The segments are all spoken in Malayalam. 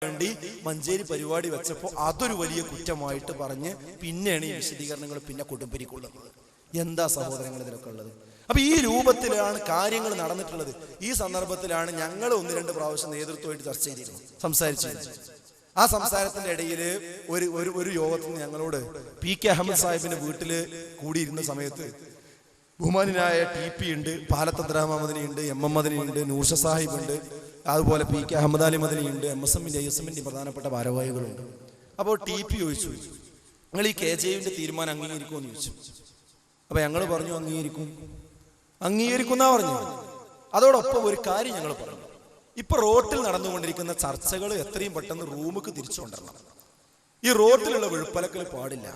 വേണ്ടി മഞ്ചേരി പരിപാടി വെച്ചപ്പോൾ അതൊരു വലിയ കുറ്റമായിട്ട് പറഞ്ഞ് പിന്നെയാണ് ഈ വിശദീകരണങ്ങൾ പിന്നെ കൊടുമ്പിരിക്കൊള്ളുന്നത്. എന്താ സഹോദരങ്ങൾ ഇതിലൊക്കെ ഉള്ളത്? അപ്പൊ ഈ രൂപത്തിലാണ് കാര്യങ്ങൾ നടന്നിട്ടുള്ളത്. ഈ സന്ദർഭത്തിലാണ് ഞങ്ങൾ 1-2 പ്രാവശ്യം നേതൃത്വമായിട്ട് ചർച്ച ചെയ്തിരുന്നു, സംസാരിച്ചിരുന്നു. ആ സംസാരത്തിന്റെ ഇടയിൽ ഒരു യോഗത്തിന് ഞങ്ങളോട് PK അഹമ്മദ് സാഹിബിന്റെ വീട്ടില് കൂടിയിരുന്ന സമയത്ത് ബഹുമാനായ TP ഉണ്ട്, പാലത്ത് അബ്ദുറഹ്മാൻ മദനി ഉണ്ട്, MM മദനി ഉണ്ട്, നൂർഷ സാഹിബ് ഉണ്ട്, അതുപോലെ PK അഹമ്മദ് അലി മദനി ഉണ്ട്, MSMന്റെ ISMന്റെ പ്രധാനപ്പെട്ട ഭാരവാഹികളുണ്ട്. അപ്പോൾ TP ചോദിച്ചു, നിങ്ങൾ ഈ KJUവിന്റെ തീരുമാനം അംഗീകരിക്കുമെന്ന് ചോദിച്ചു. അപ്പൊ ഞങ്ങൾ പറഞ്ഞു അംഗീകരിക്കുന്നാ പറഞ്ഞു. അതോടൊപ്പം ഒരു കാര്യം ഞങ്ങൾ പറഞ്ഞു, ഇപ്പൊ റോട്ടിൽ നടന്നുകൊണ്ടിരിക്കുന്ന ചർച്ചകൾ എത്രയും പെട്ടെന്ന് റൂമുക്ക് തിരിച്ചുകൊണ്ടിരണം. ഈ റോട്ടിലുള്ള വെളുപ്പലക്കൽ പാടില്ല.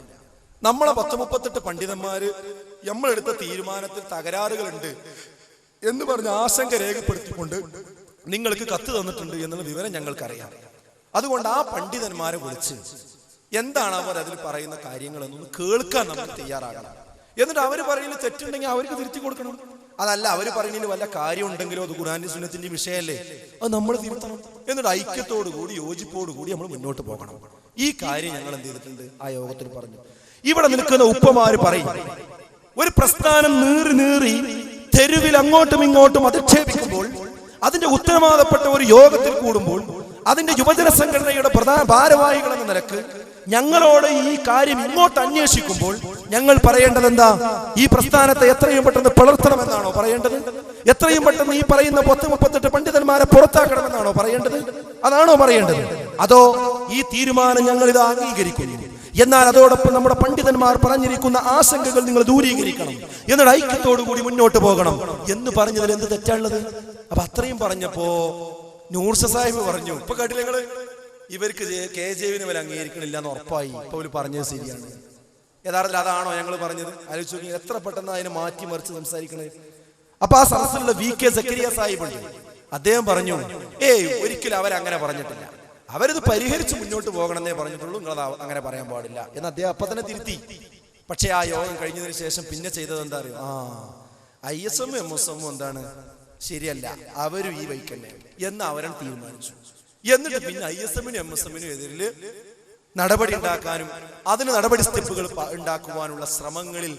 നമ്മളെ 10-38 പണ്ഡിതന്മാര് നമ്മളെടുത്ത തീരുമാനത്തിൽ തകരാറുകളുണ്ട് എന്ന് പറഞ്ഞ് ആശങ്ക രേഖപ്പെടുത്തിക്കൊണ്ട് നിങ്ങൾക്ക് കത്ത് തന്നിട്ടുണ്ട് എന്നുള്ള വിവരം ഞങ്ങൾക്കറിയാം. അതുകൊണ്ട് ആ പണ്ഡിതന്മാരെ വിളിച്ച് എന്താണ് അവർ അതിൽ പറയുന്ന കാര്യങ്ങൾ എന്നൊന്ന് കേൾക്കാൻ നമ്മൾ തയ്യാറാകണം. എന്നിട്ട് അവർ പറയുന്നത് തെറ്റുണ്ടെങ്കിൽ അവർക്ക് തിരുത്തി കൊടുക്കണം. അതല്ല അവർ പറയുന്നതിന് വല്ല കാര്യം ഉണ്ടെങ്കിലോ അത് ഖുർആന്റെ സുന്നത്തിന്റെ വിഷയമല്ലേ, അത് നമ്മൾ തിരുത്തണം. എന്നിട്ട് ഐക്യത്തോടുകൂടി യോജിപ്പോടുകൂടി നമ്മൾ മുന്നോട്ട് പോകണം. ഈ കാര്യം ഞങ്ങൾ എന്ത് ചെയ്തിട്ടുണ്ട്, ആ യോഗത്തിൽ പറഞ്ഞു. ഇവിടെ നിൽക്കുന്ന ഉപ്പമാര് പറയും, ഒരു പ്രസ്ഥാനം നീറി തെരുവിൽ അങ്ങോട്ടും ഇങ്ങോട്ടും അധിക്ഷേപിക്കുമ്പോൾ, അതിന്റെ ഉത്തരവാദപ്പെട്ട ഒരു യോഗത്തിൽ കൂടുമ്പോൾ, അതിന്റെ യുവജന സംഘടനയുടെ പ്രധാന ഭാരവാഹികൾ എന്ന നിലക്ക് ഞങ്ങളോട് ഈ കാര്യം ഇങ്ങോട്ട് അന്വേഷിക്കുമ്പോൾ ഞങ്ങൾ പറയേണ്ടത് എന്താ? ഈ പ്രസ്ഥാനത്തെ എത്രയും പെട്ടെന്ന് പിളർത്തണമെന്നാണോ പറയേണ്ടത്? എത്രയും പെട്ടെന്ന് ഈ പറയുന്ന 10-38 പണ്ഡിതന്മാരെ പുറത്താക്കണമെന്നാണോ പറയേണ്ടത്? അതാണോ പറയേണ്ടത്? അതോ ഈ തീരുമാനം ഞങ്ങൾ ഇത് അംഗീകരിക്കുന്നു, എന്നാൽ അതോടൊപ്പം നമ്മുടെ പണ്ഡിതന്മാർ പറഞ്ഞിരിക്കുന്ന ആശങ്കകൾ നിങ്ങൾ ദൂരീകരിക്കണം, എന്നിട്ട് ഐക്യത്തോടുകൂടി മുന്നോട്ട് പോകണം എന്ന് പറഞ്ഞതിൽ എന്ത് തെറ്റാണുള്ളത്? അപ്പൊ അത്രയും പറഞ്ഞപ്പോ നൂർഷ സാഹിബ് പറഞ്ഞു, ഇപ്പൊ കേട്ടില്ല നിങ്ങള്, ഇവർക്ക് KJUവിനെ വരെ അംഗീകരിക്കണില്ല എന്ന് ഉറപ്പായി. ഇപ്പൊ അവര് പറഞ്ഞത് ശരിയാണ്. യഥാർത്ഥത്തിൽ അതാണോ ഞങ്ങൾ പറഞ്ഞത്? ആലോചിച്ച് നോക്കി, എത്ര പെട്ടെന്ന് അതിനെ മാറ്റിമറിച്ച് സംസാരിക്കണേ. അപ്പൊ ആ സദസ്സിലുള്ള VK സക്കരിയ സാഹിബ് ഉണ്ട്, അദ്ദേഹം പറഞ്ഞു, ഒരിക്കലും അവരങ്ങനെ പറഞ്ഞിട്ടില്ല, അവരിത് പരിഹരിച്ച് മുന്നോട്ട് പോകണമെന്നേ പറഞ്ഞിട്ടുള്ളൂ, നിങ്ങൾ അങ്ങനെ പറയാൻ പാടില്ല എന്ന് അദ്ദേഹം അപ്പൊ തന്നെ തിരുത്തി. പക്ഷെ ആ യോഗം കഴിഞ്ഞതിന് ശേഷം പിന്നെ ചെയ്തത് എന്താ അറിയോ? ISM MSM എന്താണ് ശരിയല്ല, അവരും ഈ വൈക്കന്നെ എന്ന് അവരാണ് തീരുമാനിച്ചു. എന്നിട്ട് പിന്നെ ISMനും MSMനും എതിരില് നടപടി ഉണ്ടാക്കാനും അതിന് നടപടി സ്റ്റെപ്പുകൾ ഉണ്ടാക്കുവാനുള്ള ശ്രമങ്ങളിൽ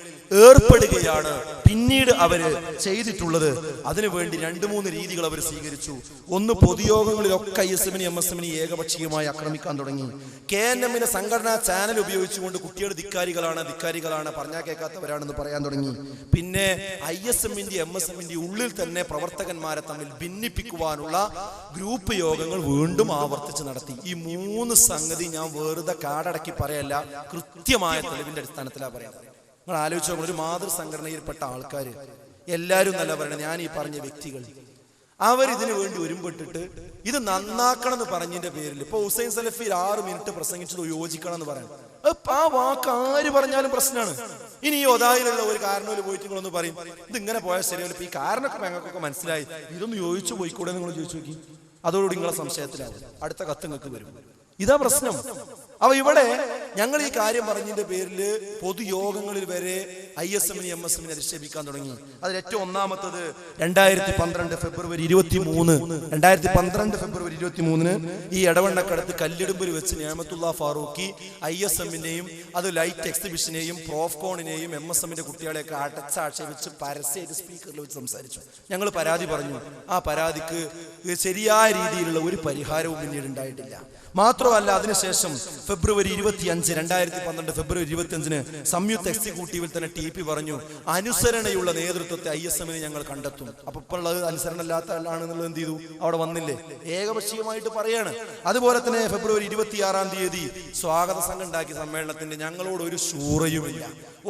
ഏർപ്പെടുകയാണ് പിന്നീട് അവര് ചെയ്തിട്ടുള്ളത്. അതിനുവേണ്ടി 2-3 രീതികൾ അവർ സ്വീകരിച്ചു. ഒന്ന്, പൊതുയോഗങ്ങളിലൊക്കെ ISMനും MSMനും ഏകപക്ഷീയമായി ആക്രമിക്കാൻ തുടങ്ങി. KNMന്റെ സംഘടനാ ചാനൽ ഉപയോഗിച്ചുകൊണ്ട് കുട്ടികൾ ധിക്കാരികളാണ് പറഞ്ഞാൽ കേൾക്കാത്തവരാണെന്ന് പറയാൻ തുടങ്ങി. പിന്നെ ISMന്റെ MSMന്റെ ഉള്ളിൽ തന്നെ പ്രവർത്തകന്മാരെ തമ്മിൽ ഭിന്നിപ്പിക്കുവാനുള്ള ഗ്രൂപ്പ് യോഗങ്ങൾ വീണ്ടും ആവർത്തിച്ച് നടത്തി. ഈ 3 സംഗതി ഞാൻ വേറെ കാടടക്കി പറയല്ല, കൃത്യമായ തെളിവിന്റെ അടിസ്ഥാനത്തിലാണ് പറയുന്നത്. നിങ്ങൾ ആലോചിച്ച് നോക്കണം, ഒരു മാതൃ സംഘടനയിൽപ്പെട്ട ആൾക്കാർ എല്ലാവരും നല്ല പറയണം, ഞാൻ ഈ പറഞ്ഞ വ്യക്തികൾ അവരിതിനു വേണ്ടി ഒരുമ്പെട്ടിട്ട് ഇത് നന്നാക്കണം എന്ന് പറഞ്ഞതിന്റെ പേരിൽ ഇപ്പൊ ഹുസൈൻ സലഫി 6 മിനിറ്റ് പ്രസംഗിച്ചത് യോജിക്കണം എന്ന് പറയാം. ആ വാക്ക് ആര് പറഞ്ഞാലും പ്രശ്നമാണ്. ഇനി ഈ ഒതായിലുള്ള ഒരു കാരണത്തിൽ പോയിട്ട് നിങ്ങളൊന്ന് പറയും, ഇത് ഇങ്ങനെ പോയാൽ ശരിയല്ല, ഇപ്പൊ ഈ കാരണമൊക്കെ ഞങ്ങൾക്കൊക്കെ മനസ്സിലായി, ഇതൊന്ന് യോജിച്ചു പോയിക്കൂടെ നിങ്ങൾ ചോദിച്ചു നോക്കി. അതോടുകൂടി നിങ്ങളെ സംശയത്തിലാവും, അടുത്ത കത്ത് നിങ്ങൾക്ക് വരും. ഇതാ പ്രശ്നം. അപ്പൊ ഇവിടെ ഞങ്ങൾ ഈ കാര്യം പറഞ്ഞതിന്റെ പേരില് പൊതുയോഗങ്ങളിൽ വരെ ISMനും MSMനും അധിക്ഷേപിക്കാൻ തുടങ്ങി. അതിൽ ഏറ്റവും ഒന്നാമത്തത് 2012 ഫെബ്രുവരി 23 ഈ എടവണ്ണക്കടത്ത് കല്ലിടുമ്പിൽ വെച്ച് നിഅമത്തുള്ള ഫാറൂഖി ISMനെയും അത് ലൈറ്റ് എക്സിബിഷനെയും പ്രോഫ്കോണിനെയും MSMന്റെ കുട്ടികളെയൊക്കെ അടച്ചാക്ഷേപിച്ച് പരസ്യമായിട്ട് സ്പീക്കറിൽ വെച്ച് സംസാരിച്ചു. ഞങ്ങൾ പരാതി പറഞ്ഞു. ആ പരാതിക്ക് ശരിയായ രീതിയിലുള്ള ഒരു പരിഹാരവും പിന്നീട് ഉണ്ടായിട്ടില്ല. മാത്രമല്ല, അതിനുശേഷം ഫെബ്രുവരി 2012 ഫെബ്രുവരി 25 സംയുക്ത എക്സിക്യൂട്ടീവിൽ തന്നെ TP പറഞ്ഞു, അനുസരണയുള്ള നേതൃത്വത്തെ ISMനെ ഞങ്ങൾ കണ്ടെത്തും. അപ്പൊ ഇപ്പോൾ ഉള്ളത് അനുസരണമില്ലാത്ത ആളാണെന്നുള്ളത് എന്ത് ചെയ്തു? അവിടെ വന്നില്ലേ, ഏകപക്ഷീയമായിട്ട് പറയാണ്. അതുപോലെ തന്നെ ഫെബ്രുവരി 26 സ്വാഗത സംഘം ഉണ്ടാക്കിയ സമ്മേളനത്തിന്റെ ഞങ്ങളോട് ഒരു ശൂറയുമില്ല,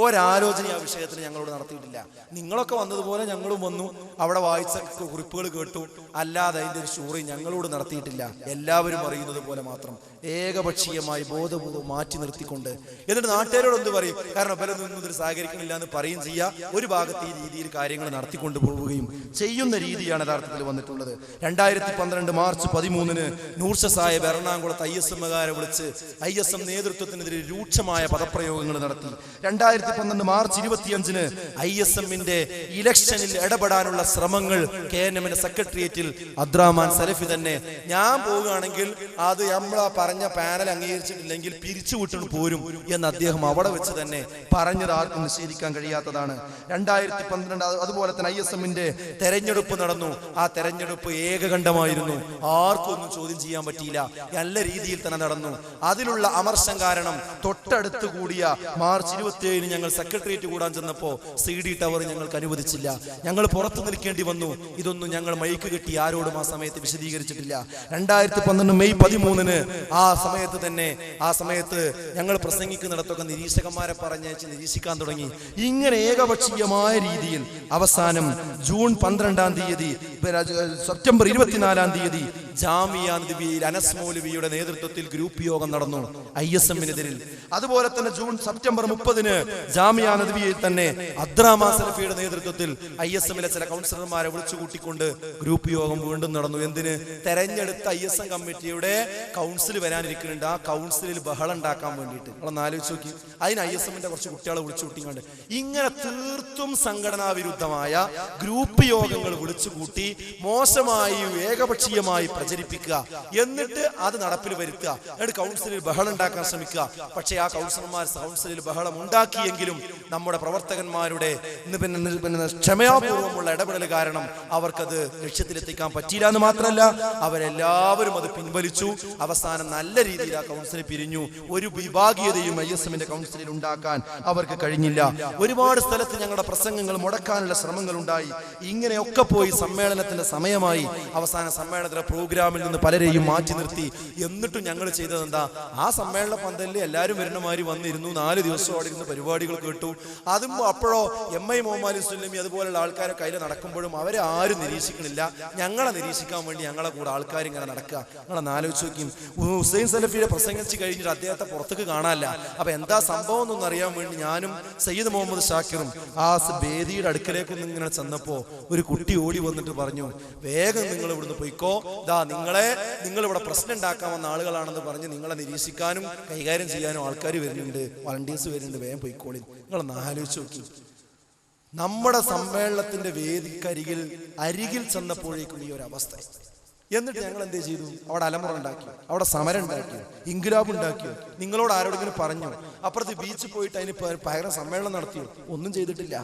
ഒരാലോചന ആ വിഷയത്തിന് ഞങ്ങളോട് നടത്തിയിട്ടില്ല. നിങ്ങളൊക്കെ വന്നതുപോലെ ഞങ്ങളും വന്നു, അവിടെ വായിച്ച കുറിപ്പുകൾ കേട്ടു, അല്ലാതെ അതിന്റെ ഒരു ശൂറ ഞങ്ങളോട് നടത്തിയിട്ടില്ല. എല്ലാവരും അറിയുന്നത് പോലെ മാത്രം ഏകപക്ഷീയമായി ബോധപൂർവ്വം മാറ്റി നിർത്തിക്കൊണ്ട് എന്നിട്ട് നാട്ടുകാരോട് എന്ത് പറയും, കാരണം ഇവരൊന്നും ഇതിൽ സഹകരിക്കണില്ല എന്ന് പറയും ചെയ്യുക. ഒരു ഭാഗത്ത് ഈ രീതിയിൽ കാര്യങ്ങൾ നടത്തിക്കൊണ്ടു പോവുകയും ചെയ്യുന്ന രീതിയാണ് യഥാർത്ഥത്തിൽ വന്നിട്ടുള്ളത്. 2012 മാർച്ച് 13 നൂർഷ സാഹിബ് എറണാകുളത്ത് ISMകാരെ വിളിച്ച് ISM നേതൃത്വത്തിനെതിരെ രൂക്ഷമായ പദപ്രയോഗങ്ങൾ നടത്തി. 2012 മാർച്ച് 25 ISMന്റെ ഇലക്ഷനിൽ ഇടപെടാനുള്ള ശ്രമങ്ങൾ KNMന്റെ സെക്രട്ടേറിയറ്റിൽ അബ്ദുറഹ്മാൻ സലഫി തന്നെ, ഞാൻ പോവുകയാണെങ്കിൽ അത് നമ്മളാ പറഞ്ഞ പാനൽ അംഗീകരിച്ചിട്ടില്ലെങ്കിൽ പിരിച്ചുവിട്ടു പോരും എന്ന് അദ്ദേഹം അവിടെ വെച്ച് തന്നെ പറഞ്ഞത് ആർക്കും നിഷേധിക്കാൻ കഴിയാത്തതാണ്. 2012 അതുപോലെ തന്നെ ISMന്റെ തെരഞ്ഞെടുപ്പ് നടന്നു. ആ തെരഞ്ഞെടുപ്പ് ഏകകണ്ഠമായിരുന്നു. ആർക്കും ഒന്നും ചോദ്യം ചെയ്യാൻ പറ്റിയില്ല. നല്ല രീതിയിൽ തന്നെ നടന്നു. അതിലുള്ള അമർഷം കാരണം തൊട്ടടുത്ത് കൂടിയ മാർച്ച് 27 ഞങ്ങൾ സെക്രട്ടേറിയറ്റ് കൂടാൻ ചെന്നപ്പോ CD ടവർ ഞങ്ങൾക്ക് അനുവദിച്ചില്ല. ഞങ്ങൾ പുറത്തു നിൽക്കേണ്ടി വന്നു. ഇതൊന്നും ഞങ്ങൾ മൈക്ക് കെട്ടി ആരോടും ആ സമയത്ത് വിശദീകരിച്ചിട്ടില്ല. 2012 മെയ് 13 ആ സമയത്ത് ഞങ്ങൾ പ്രസംഗിക്കുന്നിടത്തൊക്കെ നിരീക്ഷകന്മാരെ പറഞ്ഞയച്ച് നിരീക്ഷിക്കാൻ തുടങ്ങി. ഇങ്ങനെ ഏകപക്ഷീയമായ രീതിയിൽ അവസാനം ജൂൺ 12-ാം തീയതി സെപ്റ്റംബർ 24-ാം തീയതി ജാമിയ നദിവിയിൽ അനസ് മൗലവിയുടെ നേതൃത്വത്തിൽ ഗ്രൂപ്പ് യോഗം നടന്നു ISMനെതിരിൽ. അതുപോലെ തന്നെ സെപ്റ്റംബർ 30 ജാമിയ നദിവിയിൽ തന്നെ അബ്ദുറഹ്മാൻ സലഫിയുടെ നേതൃത്വത്തിൽ ISMലെ ചില കൗൺസിലർമാരെ വിളിച്ചു കൂട്ടിക്കൊണ്ട് ഗ്രൂപ്പ് യോഗം വീണ്ടും നടന്നു. എന്തിന്? തെരഞ്ഞെടുത്ത ISM കമ്മിറ്റിയുടെ കൗൺസിൽ വരാനിരിക്കുന്നുണ്ട്. ആ കൗൺസിലിൽ ബഹളം ഉണ്ടാക്കാൻ വേണ്ടിയിട്ട്. നമ്മളൊന്ന് ആലോചിച്ച് നോക്കി. അതിന് ISMന്റെ കുറച്ച് കുട്ടികളെ വിളിച്ചു കൂട്ടിക്കൊണ്ട് ഇങ്ങനെ തീർത്തും സംഘടനാ വിരുദ്ധമായ ഗ്രൂപ്പ് യോഗങ്ങൾ വിളിച്ചുകൂട്ടി മോശമായി ഏകപക്ഷീയമായി പ്രചരിപ്പിക്കുക, എന്നിട്ട് അത് നടപ്പിൽ വരുത്തുക, എന്നിട്ട് കൗൺസിലിൽ ബഹളം ഉണ്ടാക്കാൻ ശ്രമിക്കുക. പക്ഷേ ആ കൗൺസിലിൽ ബഹളം ഉണ്ടാക്കിയെങ്കിലും നമ്മുടെ പ്രവർത്തകന്മാരുടെ ക്ഷമയാപൂർവ്വമുള്ള ഇടപെടൽ കാരണം അവർക്കത് ലക്ഷ്യത്തിലെത്തിക്കാൻ പറ്റിയില്ല എന്ന് മാത്രമല്ല, അവരെല്ലാവരും അത് പിൻവലിച്ചു. അവസാനം നല്ല രീതിയിൽ ആ കൗൺസിൽ പിരിഞ്ഞു. ഒരു വിഭാഗീയതയും ISMന്റെ കൗൺസിലിൽ ഉണ്ടാക്കാൻ അവർക്ക് കഴിഞ്ഞില്ല. ഒരുപാട് സ്ഥലത്ത് ഞങ്ങളുടെ പ്രസംഗങ്ങൾ മുടക്കാനുള്ള ശ്രമങ്ങൾ ഉണ്ടായി. ഇങ്ങനെയൊക്കെ പോയി സമ്മേളനത്തിന്റെ സമയമായി. അവസാന സമ്മേളനത്തിലെ പ്രോഗ്രാമിൽ നിന്ന് പലരെയും മാറ്റി നിർത്തി. എന്നിട്ടും ഞങ്ങൾ ചെയ്തത് എന്താ? ആ സമ്മേളന പന്തലിൽ എല്ലാവരും വരുന്നമാതിരി വന്നിരുന്നു. 4 ദിവസം അവിടെ ഇരുന്ന് പരിപാടികൾ കേട്ടു. അതും അപ്പോഴോ MI മുഹമ്മദ് സുല്ലമി അതുപോലുള്ള ആൾക്കാരെ കയ്യിൽ നടക്കുമ്പോഴും അവരെ ആരും നിരീക്ഷിക്കണില്ല. ഞങ്ങളെ നിരീക്ഷിക്കാൻ വേണ്ടി ഞങ്ങളെ കൂടെ ആൾക്കാർ ഇങ്ങനെ നടക്കുക. നിങ്ങളൊന്ന് ആലോചിച്ച് നോക്കി. ഹുസൈൻ സലഫിയെ പ്രസംഗിച്ച് കഴിഞ്ഞിട്ട് അദ്ദേഹത്തെ പുറത്തേക്ക് കാണാനില്ല. അപ്പൊ എന്താ സംഭവം എന്നൊന്നും അറിയാൻ വേണ്ടി ഞാനും സയ്യിദ് മുഹമ്മദ് ഷാക്കിറും ആ വേദിയുടെ അടുക്കലേക്കൊന്നും ഇങ്ങനെ ചെന്നപ്പോ ഒരു കുട്ടി ഓടി വന്നിട്ട് പറഞ്ഞു, വേഗം നിങ്ങൾ ഇവിടുന്ന് പോയിക്കോ, നിങ്ങൾ ഇവിടെ പ്രശ്നം ഉണ്ടാക്കാൻ വന്ന ആളുകളാണെന്ന് പറഞ്ഞ് നിങ്ങളെ നിരീക്ഷിക്കാനും കൈകാര്യം ചെയ്യാനും ആൾക്കാർ വരുന്നുണ്ട്, വളണ്ടിയേഴ്സ് വരുന്നുണ്ട്, വേഗം പോയിക്കോളി. നിങ്ങളൊന്ന് ആലോചിച്ച് നോക്കി. നമ്മുടെ സമ്മേളനത്തിന്റെ അരികിൽ ചെന്നപ്പോഴേക്കും ഈ ഒരു അവസ്ഥ. എന്നിട്ട് ഞങ്ങൾ എന്തേ ചെയ്തു? അവിടെ അലമുറ ഉണ്ടാക്കി, അവിടെ സമരം ഉണ്ടാക്കി, ഇൻക്ലാബ് ഉണ്ടാക്കി. നിങ്ങളോട് ആരോടെങ്കിലും പറഞ്ഞു? അപ്പുറത്ത് ബീച്ചിൽ പോയിട്ട് അതിന് പകരം സമ്മേളനം നടത്തിയോ? ഒന്നും ചെയ്തിട്ടില്ല.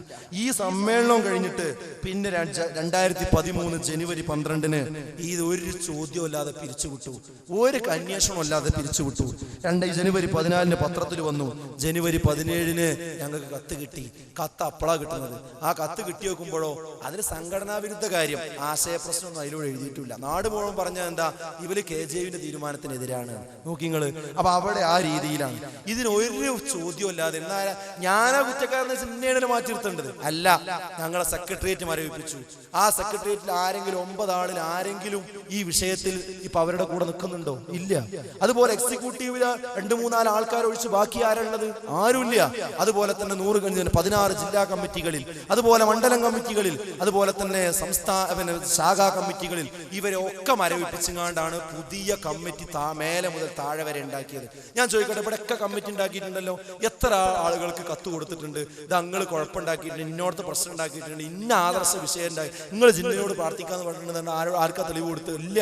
ഈ സമ്മേളനം കഴിഞ്ഞിട്ട് പിന്നെ 2013 ജനുവരി 12 ഇത് ഒരു ചോദ്യം അല്ലാതെ പിരിച്ചുവിട്ടു, ഒരു അന്വേഷണം അല്ലാതെ പിരിച്ചുവിട്ടു. ജനുവരി 14 പത്രത്തിൽ വന്നു. ജനുവരി 17 ഞങ്ങൾക്ക് കത്ത് കിട്ടി. കത്ത് അപ്പളാ കിട്ടുന്നത്. ആ കത്ത് കിട്ടി വെക്കുമ്പോഴോ അതിന് സംഘടനാ വിരുദ്ധ കാര്യം, ആശയപ്രശ്നമൊന്നും അതിലൂടെ എഴുതിയിട്ടില്ല. നാട് മുഴുവൻ പറഞ്ഞാൽ എന്താ? ഇവര് KJUവിന്റെ തീരുമാനത്തിനെതിരാണ്. നോക്കിങ്ങള്. അപ്പൊ അവിടെ ആ രീതിയിലാണ്. ഇതിനൊരു ചോദ്യം അല്ലാതെ ഞാനാ കുറ്റക്കാരനെ ചിന്നേടനെ മാറ്റി നിർത്തേണ്ടത് അല്ല. ഞങ്ങളെ സെക്രട്ടേറിയറ്റ് മരവിപ്പിച്ചു. ആ സെക്രട്ടേറിയറ്റിൽ ആരെങ്കിലും 9 ആളിൽ ആരെങ്കിലും ഈ വിഷയത്തിൽ ഇപ്പൊ അവരുടെ കൂടെ നിൽക്കുന്നുണ്ടോ? ഇല്ല. അതുപോലെ എക്സിക്യൂട്ടീവില് 2-3 ആൾക്കാർ ഒഴിച്ച് ബാക്കി ആരുള്ളത്? ആരുമില്ല. അതുപോലെ തന്നെ 16 ജില്ലാ കമ്മിറ്റികളിൽ, അതുപോലെ മണ്ഡലം കമ്മിറ്റികളിൽ, അതുപോലെ തന്നെ സംസ്ഥാന ശാഖാ കമ്മിറ്റികളിൽ ഇവരൊക്കെ മരവിപ്പിച്ചുകൊണ്ടാണ് പുതിയ കമ്മിറ്റി മേലെ മുതൽ താഴെ വരെ ഉണ്ടാക്കിയത്. ഞാൻ ചോദിക്കട്ടെ, ഇവിടെയൊക്കെ കമ്മിറ്റി ഉണ്ടാക്കിയിട്ടുണ്ടല്ലോ. എത്ര ആളുകൾക്ക് കത്ത് കൊടുത്തിട്ടുണ്ട്? നിങ്ങൾ കുഴപ്പമുണ്ടാക്കിയിട്ടുണ്ട്, ഇന്നോടത്ത് പ്രശ്നം ഉണ്ടാക്കിയിട്ടുണ്ട്, ഇന്ന ആദർശ വിഷയം ഉണ്ടായി, നിങ്ങൾ ജിന്നിനോട് പ്രാർത്ഥിക്കാന്ന് പറഞ്ഞിട്ടുണ്ട്. ആർക്കാ തെളിവ് കൊടുത്ത്? ഇല്ല.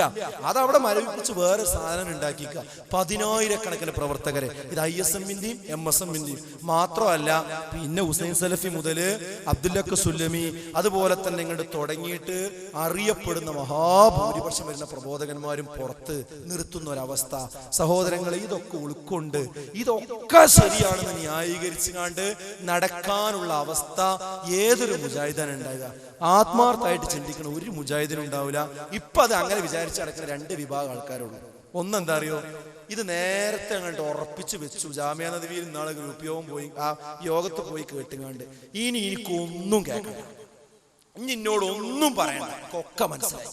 അതവിടെ മരവിപ്പിച്ച് വേറെ സാധനം ഉണ്ടാക്കിക്കുക. 10,000-കണക്കിന് പ്രവർത്തകരെ. ഇത് ISMന്റെയും MSMന്റെയും മാത്രമല്ല, പിന്നെ ഹുസൈൻ സലഫി മുതൽ അബ്ദുല്ലക്ക് സുല്ലമി അതുപോലെ തന്നെ ഇങ്ങോട്ട് തുടങ്ങിയിട്ട് അറിയപ്പെടുന്ന മഹാഭൂരിപക്ഷം വരുന്ന പ്രബോധകന്മാരും പുറത്ത് നിർത്തുന്ന ഒരവസ്ഥ. സഹോദരങ്ങളെ, ഇതൊക്കെ ഉൾക്കൊണ്ട് ഇതൊക്കെ ശരിയാണെന്ന് ന്യായീകരിച്ചുകൊണ്ട് നടക്കാനുള്ള അവസ്ഥ ഏതൊരു മുജാഹിദാണ് ഉണ്ടാകുക? ആത്മാർത്ഥമായിട്ട് ചിന്തിക്കണം ഒരു മുജാഹിദിനും ഉണ്ടാവില്ല. ഇപ്പൊ അത് അങ്ങനെ വിചാരിച്ച് നടക്കുന്ന 2 വിഭാഗം ആൾക്കാരുള്ളൂ. ഒന്നെന്താ അറിയോ? ഇത് നേരത്തെ അങ്ങോട്ട് ഉറപ്പിച്ചു വെച്ചു. ജാമിയ നദിയിൽ ഇന്നാളെ ഗ്രൂപ്പ് യോഗം പോയി, ആ യോഗത്ത് പോയി കേട്ടുകാണ്ട് എനിക്കൊന്നും കേൾക്കണ്ട, ഇനി എന്നോടൊന്നും പറയണ്ട, ഒക്കെ മനസ്സിലായി.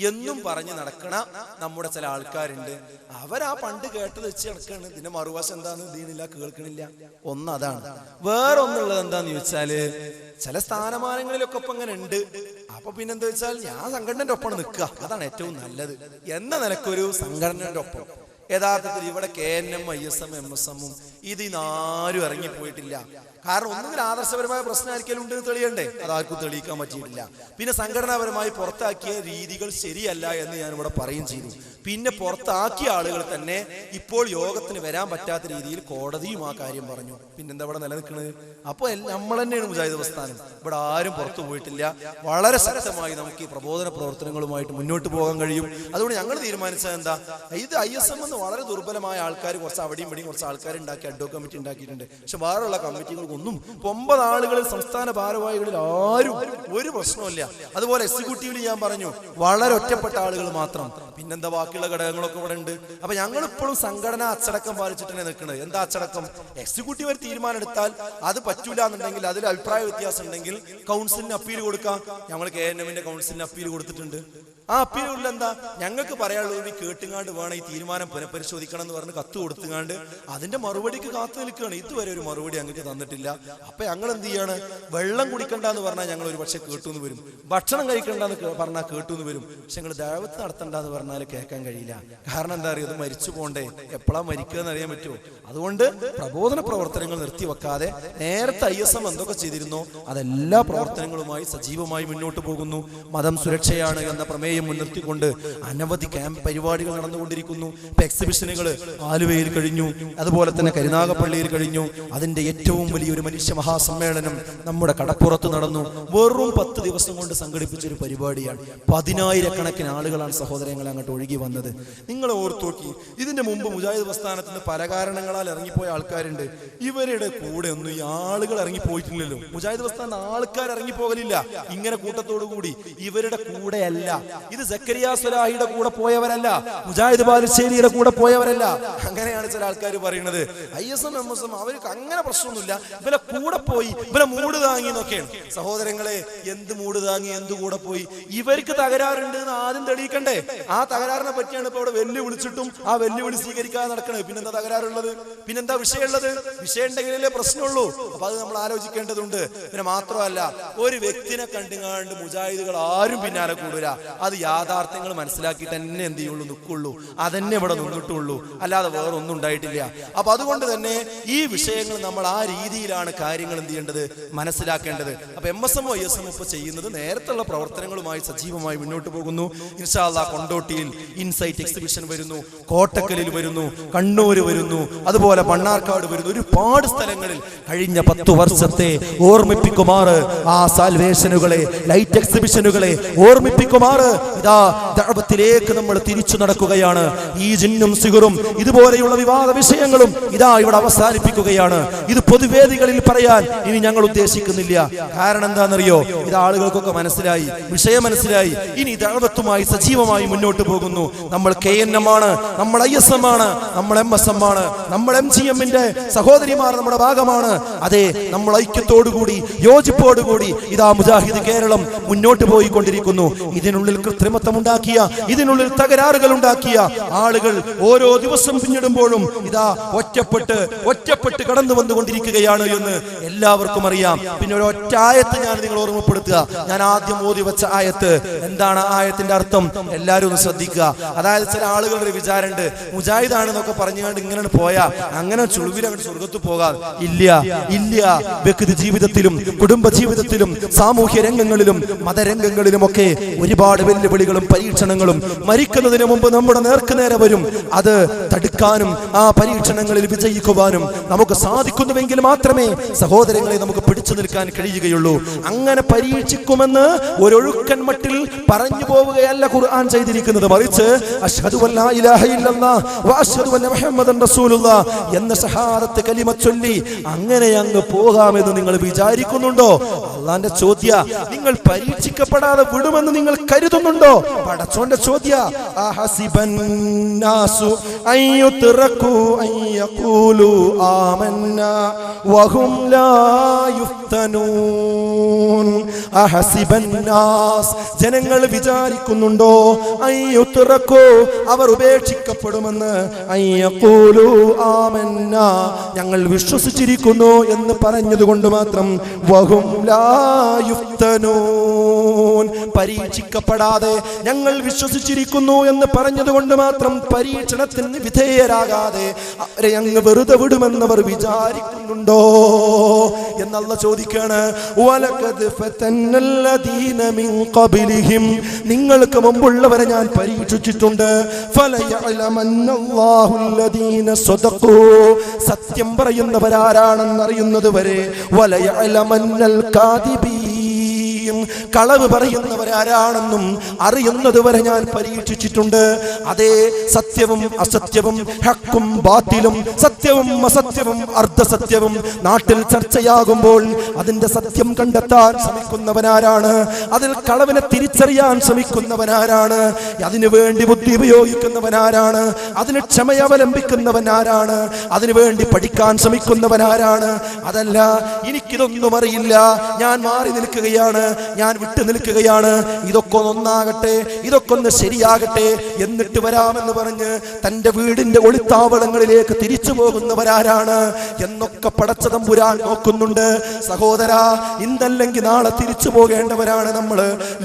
എന്നും പറഞ്ഞ് നടക്കണ നമ്മുടെ ചില ആൾക്കാരുണ്ട്. അവരാ പണ്ട് കേട്ടത് വെച്ച് നടക്കാണ്. ഇതിന്റെ മറുവശം എന്താന്ന് ഇതിനില്ല, കേൾക്കണില്ല. ഒന്നതാണ്. വേറൊന്നുള്ളത് എന്താന്ന് ചോദിച്ചാല് ചില സ്ഥാനമാനങ്ങളിലൊക്കെ ഇപ്പൊ അങ്ങനെ ഉണ്ട്. അപ്പൊ പിന്നെന്താ വെച്ചാൽ ഞാൻ സംഘടനയുടെ ഒപ്പം നിൽക്കുക, അതാണ് ഏറ്റവും നല്ലത് എന്ന നിലക്കൊരു സംഘടനയുടെ ഒപ്പം. യഥാർത്ഥത്തിൽ ഇവിടെ KNM, ISM, MSM ഇതിനാരും ഇറങ്ങിപ്പോയിട്ടില്ല. കാരണം ഒന്നുകിൽ ആദർശപരമായ പ്രശ്നമായിരിക്കലും ഉണ്ടെന്ന് തെളിയണ്ടേ, അതാർക്കും തെളിയിക്കാൻ പറ്റിയിട്ടില്ല. പിന്നെ സംഘടനാപരമായി പുറത്താക്കിയ രീതികൾ ശരിയല്ല എന്ന് ഞാൻ ഇവിടെ പറയുകയും ചെയ്തു. പിന്നെ പുറത്താക്കിയ ആളുകൾ തന്നെ ഇപ്പോൾ യോഗത്തിന് വരാൻ പറ്റാത്ത രീതിയിൽ കോടതിയും ആ കാര്യം പറഞ്ഞു. പിന്നെന്താ ഇവിടെ നിലനിൽക്കുന്നത്? അപ്പോൾ നമ്മൾ തന്നെയാണ് മുജാഹിദ് പ്രസ്ഥാനം. ഇവിടെ ആരും പുറത്തു പോയിട്ടില്ല. വളരെ ശക്തമായി നമുക്ക് ഈ പ്രബോധന പ്രവർത്തനങ്ങളുമായിട്ട് മുന്നോട്ട് പോകാൻ കഴിയും. അതുകൊണ്ട് ഞങ്ങൾ തീരുമാനിച്ചത് എന്താ, ഇത് ISM എന്ന് വളരെ ദുർബലമായ ആൾക്കാർ കുറച്ച് അവിടെയും ഇവിടെയും കുറച്ച് ആൾക്കാർ ഉണ്ടാക്കി അഡ്വോ കമ്മിറ്റി ഉണ്ടാക്കിയിട്ടുണ്ട്. പക്ഷെ വേറെയുള്ള കമ്മിറ്റികൾക്കൊന്നും 9 ആളുകളിൽ സംസ്ഥാന ഭാരവാഹികളിൽ ആരും ഒരു പ്രശ്നമില്ല. അതുപോലെ എക്സിക്യൂട്ടീവിൽ ഞാൻ പറഞ്ഞു വളരെ ഒറ്റപ്പെട്ട ആളുകൾ മാത്രം. പിന്നെന്താ ബാക്കിയുള്ള ഘടകങ്ങളൊക്കെ ഇവിടെ ഉണ്ട്. അപ്പൊ ഞങ്ങൾ ഇപ്പോഴും സംഘടനാ അച്ചടക്കം പാലിച്ചിട്ടാണ് നിൽക്കുന്നത്. എന്താ അച്ചടക്കം? എക്സിക്യൂട്ടീവ് ഒരു തീരുമാനം എടുത്താൽ അത് പറ്റൂല എന്നുണ്ടെങ്കിൽ, അതിൽ അഭിപ്രായ വ്യത്യാസം ഉണ്ടെങ്കിൽ കൗൺസിലിന് അപ്പീൽ കൊടുക്കാം. ഞങ്ങൾ KNMന്റെ കൗൺസിലിന് അപ്പീൽ കൊടുത്തിട്ടുണ്ട്. ആ അപ്പീലുള്ള എന്താ, ഞങ്ങൾക്ക് പറയാനുള്ളത് കേട്ടുങ്ങാണ്ട് വേണം ഈ തീരുമാനം പുനഃപരിശോധിക്കണം എന്ന് പറഞ്ഞ് കത്ത് കൊടുത്തുങ്ങാണ്ട് അതിന്റെ മറുപടിക്ക് കാത്തു നിൽക്കുകയാണ്. ഇതുവരെ ഒരു മറുപടി ഞങ്ങൾക്ക് തന്നിട്ടില്ല. അപ്പൊ ഞങ്ങൾ എന്ത് ചെയ്യാണ്? വെള്ളം കുടിക്കണ്ടെന്ന് പറഞ്ഞാൽ ഞങ്ങൾ ഒരു പക്ഷെ കേട്ടുന്ന് വരും, ഭക്ഷണം കഴിക്കണ്ടെന്ന് പറഞ്ഞാൽ കേട്ടുന്ന് വരും. പക്ഷെ ഞങ്ങൾ ദഅവത്ത് നടത്തണ്ടെന്ന് പറഞ്ഞാൽ കേൾക്കാൻ കഴിയില്ല. കാരണം എന്താ അറിയോ, ഇത് മരിച്ചു പോണ്ടേ, എപ്പോഴാ മരിക്കുക എന്ന് അറിയാൻ പറ്റുമോ? അതുകൊണ്ട് പ്രബോധന പ്രവർത്തനങ്ങൾ നിർത്തിവെക്കാതെ നേരത്തെ ISM എന്തൊക്കെ ചെയ്തിരുന്നോ അതെല്ലാ പ്രവർത്തനങ്ങളുമായി സജീവമായി മുന്നോട്ട് പോകുന്നു. മതം സുരക്ഷയാണ് എന്ന പ്രമേയം മുൻനിർത്തിക്കൊണ്ട് അനവധി ക്യാമ്പ് പരിപാടികൾ നടന്നുകൊണ്ടിരിക്കുന്നു. ഇപ്പൊ എക്സിബിഷനുകൾ ആലുവയിൽ കഴിഞ്ഞു, അതുപോലെ തന്നെ കരുനാഗപ്പള്ളിയിൽ കഴിഞ്ഞു. അതിന്റെ ഏറ്റവും വലിയൊരു മനുഷ്യ മഹാസമ്മേളനം നമ്മുടെ കടപ്പുറത്ത് നടന്നു. വെറും 10 ദിവസം കൊണ്ട് സംഘടിപ്പിച്ചൊരു പരിപാടിയാണ്. 10,000-കണക്കിന് ആളുകളാണ് സഹോദരങ്ങളെ അങ്ങോട്ട് ഒഴുകി വന്നത്. നിങ്ങൾ ഓർത്തോക്കി, ഇതിന്റെ മുമ്പ് മുജാഹിദ് പ്രസ്ഥാനത്തിന് പല കാരണങ്ങളാൽ ഇറങ്ങിപ്പോയ ആൾക്കാരുണ്ട്. ഇവരുടെ കൂടെ ഒന്നും ഈ ആളുകൾ ഇറങ്ങിപ്പോയിട്ടില്ലല്ലോ. മുജാഹിദ് പ്രസ്ഥാന ആൾക്കാർ ഇറങ്ങിപ്പോകലില്ല ഇങ്ങനെ കൂട്ടത്തോടു കൂടി. ഇവരുടെ കൂടെയല്ല ഇത്. സക്കരിയ സ്വലാഹിയുടെ കൂടെ പോയവരല്ല, മുജാഹിദ് ബാലുശ്ശേരിയുടെ കൂടെ പോയവരല്ല. അങ്ങനെയാണ് ചില ആൾക്കാർ പറയുന്നത്. ISM, MSM അവർക്ക് അങ്ങനെ പ്രശ്നമൊന്നുമില്ല, ഇവരെ കൂടെ പോയി, ഇവരെ മൂട് താങ്ങി എന്നൊക്കെയാണ്. സഹോദരങ്ങളെ, എന്ത് മൂട് താങ്ങി, എന്ത് കൂടെ പോയി? ഇവർക്ക് തകരാറുണ്ട് എന്ന് ആദ്യം തെളിയിക്കണ്ടേ? ആ തകരാറിനെ പറ്റിയാണ് ഇപ്പൊ അവിടെ വെല്ലുവിളിച്ചിട്ടും ആ വെല്ലുവിളി സ്വീകരിക്കാതെ നടക്കണത്. പിന്നെന്താ തകരാറുള്ളത്? പിന്നെന്താ വിഷയമുള്ളത്? വിഷയം ഉണ്ടെങ്കിലല്ലേ പ്രശ്നമുള്ളൂ. അപ്പൊ അത് നമ്മൾ ആലോചിക്കേണ്ടതുണ്ട്. പിന്നെ മാത്രമല്ല, ഒരു വ്യക്തിനെ കണ്ടുകാണ്ട് മുജാഹിദുകൾ ആരും പിന്നാലെ കൂടില്ല. അത് യാഥാർത്ഥ്യങ്ങൾ മനസ്സിലാക്കി തന്നെ എന്ത് ചെയ്യുള്ളൂ, നിൽക്കുള്ളൂ. അതന്നെ ഇവിടെ നിന്നിട്ടുള്ളൂ, അല്ലാതെ വേറെ ഒന്നും ഉണ്ടായിട്ടില്ല. അപ്പൊ അതുകൊണ്ട് തന്നെ ഈ വിഷയങ്ങൾ നമ്മൾ ആ രീതിയിലാണ് കാര്യങ്ങൾ എന്ത് ചെയ്യേണ്ടത്, മനസ്സിലാക്കേണ്ടത്. അപ്പൊ MSM, ISM ഇപ്പൊ ചെയ്യുന്നത് നേരത്തുള്ള പ്രവർത്തനങ്ങളുമായി സജീവമായി മുന്നോട്ട് പോകുന്നു. ഇൻഷാ അല്ലാഹ് കൊണ്ടോട്ടിയിൽ ഇൻസൈറ്റ് എക്സിബിഷൻ വരുന്നു, കോട്ടക്കലിൽ വരുന്നു, കണ്ണൂർ വരുന്നു, അതുപോലെ മണ്ണാർക്കാട് വരുന്നു. ഒരുപാട് സ്ഥലങ്ങളിൽ കഴിഞ്ഞ 10 വർഷത്തെ ഓർമ്മിപ്പിക്കുമാറ് ആ സാൽവേഷനുകളെ, ലൈറ്റ് എക്സിബിഷനുകളെ ഓർമ്മിപ്പിക്കുമാറ് ഇതാ ദഅവത്തിലേക്ക് നമ്മൾ തിരിച്ചു നടക്കുകയാണ്. ഈ ജിന്നും സിഹറും ഇതുപോലെയുള്ള വിവാദ വിഷയങ്ങളും ഇതാ ഇവിടെ അവസാനിപ്പിക്കുകയാണ്. ഇത് പൊതുവേദികളിൽ പറയാൻ ഇനി ഞങ്ങൾ ഉദ്ദേശിക്കുന്നില്ല. കാരണം എന്താണെന്നറിയോ, ഇത് ആളുകൾക്കൊക്കെ മനസ്സിലായി, വിഷയം മനസ്സിലായി. ഇനി ദഅവത്തുമായി സജീവമായി മുന്നോട്ട് പോകുന്നു. നമ്മൾ KNM ആണ്, നമ്മൾ ISM ആണ്, നമ്മൾ MSM ആണ്, നമ്മൾ MGMന്റെ സഹോദരിമാർ നമ്മുടെ ഭാഗമാണ്. അതെ, നമ്മൾ ഐക്യത്തോടുകൂടി യോജിപ്പോടുകൂടി ഇതാ മുജാഹിദ് കേരളം മുന്നോട്ട് പോയിക്കൊണ്ടിരിക്കുന്നു. ഇതിനുള്ളിൽ കൃത്രിമത്വം ഉണ്ടാക്കിയ, ഇതിനുള്ളിൽ തകരാറുകൾ ഉണ്ടാക്കിയ ആളുകൾ ഓരോ ദിവസം പിന്നിടുമ്പോഴും ഇതാ ഒറ്റപ്പെട്ട് കടന്നു വന്നുകൊണ്ടിരിക്കുകയാണ് എന്ന് എല്ലാവർക്കും അറിയാം. പിന്നെ ഒരു ഒറ്റ ആയത്ത് ഞാൻ നിങ്ങൾ ഓർമ്മപ്പെടുത്തുക. ഞാൻ ആദ്യം ഓതി വെച്ച ആയത്ത് എന്താണ്? ആയത്തിന്റെ അർത്ഥം എല്ലാവരും ഒന്ന് ശ്രദ്ധിക്കുക. അതായത് ചില ആളുകളുടെ വിചാരമുണ്ട്, മുജാഹിദാണെന്നൊക്കെ പറഞ്ഞുകൊണ്ട് ഇങ്ങനെ പോയാ അങ്ങനെ ചുളുവിലങ്ങ് സ്വർഗത്ത് പോകാം. ഇല്ല. വ്യക്തി ജീവിതത്തിലും കുടുംബ ജീവിതത്തിലും സാമൂഹ്യ രംഗങ്ങളിലും മതരംഗങ്ങളിലും ഒക്കെ ഒരുപാട് വെല്ലുവിളികളും പരീക്ഷണങ്ങളും മരിക്കുന്നതിന് മുമ്പ് നമ്മുടെ നേർക്കുനേരെ വരും. അത് തടുക്കാനും ആ പരീക്ഷണങ്ങളിൽ വിജയിക്കുവാനും നമുക്ക് സാധിക്കുന്നുവെങ്കിൽ മാത്രമേ സഹോദരങ്ങളെ നമുക്ക് പിടിച്ചു നിൽക്കാൻ കഴിയുകയുള്ളൂ. അങ്ങനെ പരീക്ഷിക്കുമെന്ന് ഒരൊഴുക്കൻ മട്ടിൽ പറഞ്ഞു പോവുകയല്ല ഖുർആൻ ചെയ്തിരിക്കുന്നത്. മറിച്ച് അശ്ഹദു അല്ലാ ഇലാഹ ഇല്ലല്ലാഹ് വ അശ്ഹദു അന്ന മുഹമ്മദൻ റസൂലുള്ളാഹ് എന്ന ഷഹാദത്ത് കലിമ ചൊല്ലി അങ്ങനെ അങ്ങ് പോകാമെന്ന് നിങ്ങൾ വിചാരിക്കുന്നുണ്ടോ? അല്ലാഹുവിന്റെ ചോദ്യം, നിങ്ങൾ പരീക്ഷിക്കപ്പെടാതെ വിടുമെന്ന് നിങ്ങൾ കരുതുന്നു തോന്നുന്നുണ്ടോ? പടച്ചോന്റെ ചോദ്യ അഹസിബന്നാസു അയ്യുത്രകു അയ്യഖൂലു ആമന്നാ വഹും ലാ യുഫ്തനൂൻ. അഹസിബന്നാസ് ജനങ്ങൾ വിചാരിക്കുന്നുണ്ടോ? അയ്യുത്രകു അവർ ഉപേക്ഷിക്കപ്പെടുമെന്ന്. അയ്യഖൂലു ആമന്നാ ഞങ്ങൾ വിശ്വസിച്ചിരിക്കുന്നു എന്ന് പറഞ്ഞതുകൊണ്ട് മാത്രം. വഹും ലാ യുഫ്തനൂൻ പരീക്ഷിക്കപ്പെടാതെ ഞങ്ങൾ വിശ്വസിച്ചിരിക്കുന്നു എന്ന് പറഞ്ഞതുകൊണ്ട് മാത്രം പരീക്ഷണത്തിന് വിധേയരാകാതെ അവരെ അങ്ങ് വെറുതെ വിടുമെന്നവർ വിചാരിക്കുന്നുണ്ടോ എന്നല്ല ചോദിക്കാണ്. വലഖദ് ഫതന്നല്ലദീന മിൻ ഖബ്ലിഹിം നിങ്ങൾക്ക് മുമ്പുള്ളവരെ ഞാൻ പരീക്ഷിച്ചിട്ടുണ്ട്. ഫലയഅലമന്നല്ലാഹുല്ലദീന സദഖൂ സത്യം പറയുന്നവരാരാണെന്നറിയുന്നത് വരെ വലയഅലമന്നൽ കാദിബീൻ കളവ് പറയുന്നവരാരാണെന്നും അറിയുന്നത് വരെ ഞാൻ പരീക്ഷിച്ചിട്ടുണ്ട്. അതേ സത്യവും അസത്യവും ഹക്കും ബാത്തിലും സത്യവും അസത്യവും അർദ്ധസത്യവും നാട്ടിൽ ചർച്ചയാകുമ്പോൾ അതിന്റെ സത്യം കണ്ടെത്താൻ ശ്രമിക്കുന്നവനാരാണ്? അതിൽ കളവിനെ തിരിച്ചറിയാൻ ശ്രമിക്കുന്നവനാരാണ്? അതിനു വേണ്ടി ബുദ്ധി ഉപയോഗിക്കുന്നവനാരാണ്? അതിന് ക്ഷമയവലംബിക്കുന്നവനാരാണ്? അതിനുവേണ്ടി പഠിക്കാൻ ശ്രമിക്കുന്നവനാരാണ്? അതല്ല എനിക്കിതൊന്നും അറിയില്ല, ഞാൻ മാറി നിൽക്കുകയാണ്, ഞാൻ വിട്ടു നിൽക്കുകയാണ്, ഇതൊക്കെ ഒന്നാകട്ടെ, ഇതൊക്കെ ഒന്ന് ശരിയാകട്ടെ, എന്നിട്ട് വരാമെന്ന് പറഞ്ഞ് തന്റെ വീടിന്റെ ഒളിത്താവളങ്ങളിലേക്ക് തിരിച്ചു പോകുന്നവരാരാണ് എന്നൊക്കെ പടച്ച തമ്പുരാൻ നോക്കുന്നുണ്ട്. സഹോദര, ഇന്നല്ലെങ്കിൽ നാളെ തിരിച്ചു പോകേണ്ടവരാണ് നമ്മൾ.